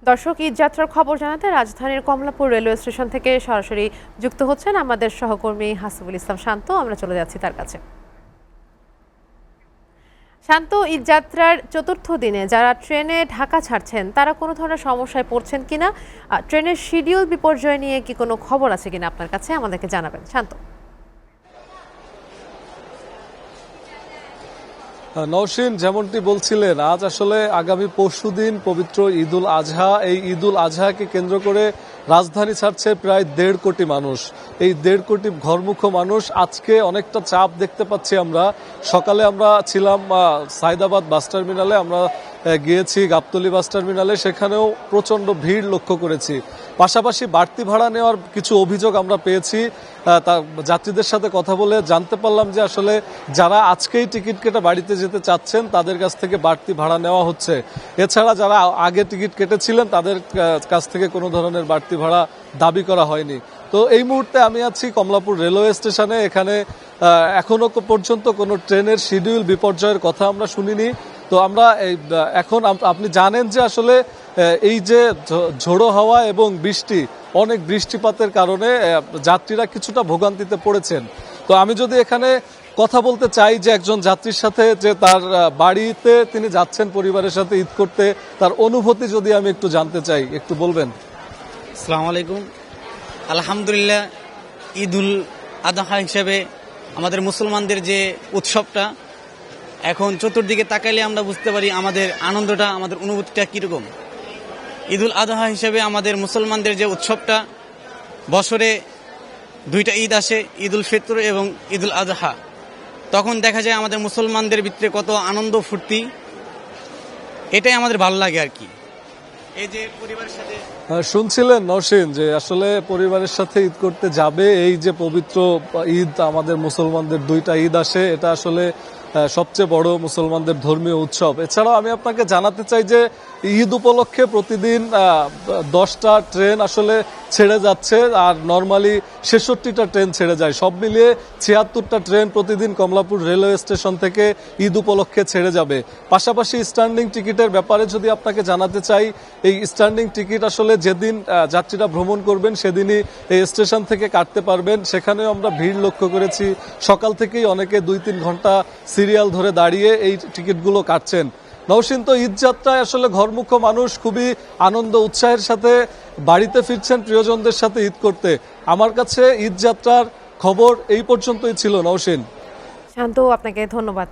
দর্শক, ঈদ যাত্রার খবর জানাতে রাজধানীর কমলাপুর রেলওয়ে স্টেশন থেকে সরাসরি যুক্ত হচ্ছেন আমাদের সহকর্মী হাসিবুল ইসলাম শান্ত। আমরা চলে যাচ্ছি তার কাছে। শান্ত, ঈদ যাত্রার চতুর্থ দিনে যারা ট্রেনে ঢাকা ছাড়ছেন তারা কোনো ধরনের সমস্যায় পড়ছেন কিনা, ট্রেনের শিডিউল বিপর্যয় নিয়ে কি কোনো খবর আছে কিনা আপনার কাছে, আমাদেরকে জানাবেন শান্ত। নওশীন, যেমনটি বলছিলেন, আজ আসলে আগামী পরশুদিন পবিত্র ঈদুল আজহা। এই ঈদুল আজহাকে কেন্দ্র করে রাজধানী ছাড়ছে প্রায় 1.5 কোটি মানুষ। এই 1.5 কোটি ঘরমুখ মানুষ আজকে অনেকটা চাপ দেখতে পাচ্ছি আমরা। সকালে আমরা ছিলাম সায়দাবাদ বাস টার্মিনালে, আমরা গিয়েছি গাবতলী বাস টার্মিনালে, সেখানেও প্রচণ্ড ভিড় লক্ষ্য করেছি। পাশাপাশি বাড়তি ভাড়া নেওয়ার কিছু অভিযোগ আমরা পেয়েছি। যাত্রীদের সাথে কথা বলে জানতে পারলাম যে আসলে যারা আজকেই টিকিট কেটে বাড়িতে যেতে চাচ্ছেন তাদের কাছ থেকে বাড়তি ভাড়া নেওয়া হচ্ছে। এছাড়া যারা আগে টিকিট কেটেছিলেন তাদের কাছ থেকে কোনো ধরনের বাড়তি ভাড়া দাবি করা হয়নি। তো এই মুহূর্তে আমি আছি কমলাপুর রেলওয়ে স্টেশনে। এখানে এখনো পর্যন্ত কোনো ট্রেনের শিডিউল বিপর্যয়ের কথা আমরা শুনিনি। তো আমরা এখন আপনি জানেন যে আসলে এই যে ঝোড়ো হাওয়া এবং বৃষ্টি, অনেক বৃষ্টিপাতের কারণে যাত্রীরা কিছুটা ভোগান্তিতে পড়েছেন। তো আমি যদি এখানে কথা বলতে চাই যে একজন যাত্রীর সাথে, যে তার বাড়িতে তিনি যাচ্ছেন পরিবারের সাথে ঈদ করতে, তার অনুভূতি যদি আমি একটু জানতে চাই, একটু বলবেন। আসসালামু আলাইকুম। আলহামদুলিল্লাহ, ঈদুল আজহা হিসেবে আমাদের মুসলমানদের যে উৎসবটা, এখন চতুর্দিকে তাকাইলে আমরা বুঝতে পারি আমাদের আনন্দটা, আমাদের অনুভূতিটা কীরকম। ঈদুল আজহা হিসেবে আমাদের মুসলমানদের যে উৎসবটা, বছরে 2টা ঈদ আসে, ঈদুল ফিতর এবং ঈদুল আজহা। তখন দেখা যায় আমাদের মুসলমানদের ভিতরে কত আনন্দ ফুর্তি, এটাই আমাদের ভালো লাগে আর কি। এই যে পরিবারের সাথে শুনছিলেন নওশীন যে আসলে পরিবারের সাথে ঈদ করতে যাবে। এই যে পবিত্র ঈদ, আমাদের মুসলমানদের 2টা ঈদ আসে, এটা আসলে সবচেয়ে বড় মুসলমানদের ধর্মীয় উৎসব। এছাড়াও আমি আপনাকে জানাতে চাই যে ঈদ উপলক্ষে প্রতিদিন 10টা ট্রেন আসলে ছেড়ে যাচ্ছে, আর নর্মালি 66টা ট্রেন ছেড়ে যায়। সব মিলিয়ে 76টা ট্রেন প্রতিদিন কমলাপুর রেলওয়ে স্টেশন থেকে ঈদ উপলক্ষে ছেড়ে যাবে। পাশাপাশি স্ট্যান্ডিং টিকিটের ব্যাপারে যদি আপনাকে জানাতে চাই, এই স্ট্যান্ডিং টিকিট আসলে যেদিন যাত্রীরা ভ্রমণ করবেন সেদিনই এই স্টেশন থেকে কাটতে পারবেন। সেখানেও আমরা ভিড় লক্ষ্য করেছি। সকাল থেকেই অনেকে 2-3 ঘন্টা সিরিয়াল ধরে দাঁড়িয়ে এই টিকিটগুলো কাটছেন। নওশীন, তো ঈদ যাত্রায় আসলে ঘরমুখ মানুষ খুবই আনন্দ উৎসাহের সাথে বাড়িতে ফিরছেন প্রিয়জনদের সাথে ঈদ করতে। আমার কাছে ঈদ যাত্রার খবর এই পর্যন্তই ছিল। নওশীন, শান্ত, আপনাকে ধন্যবাদ।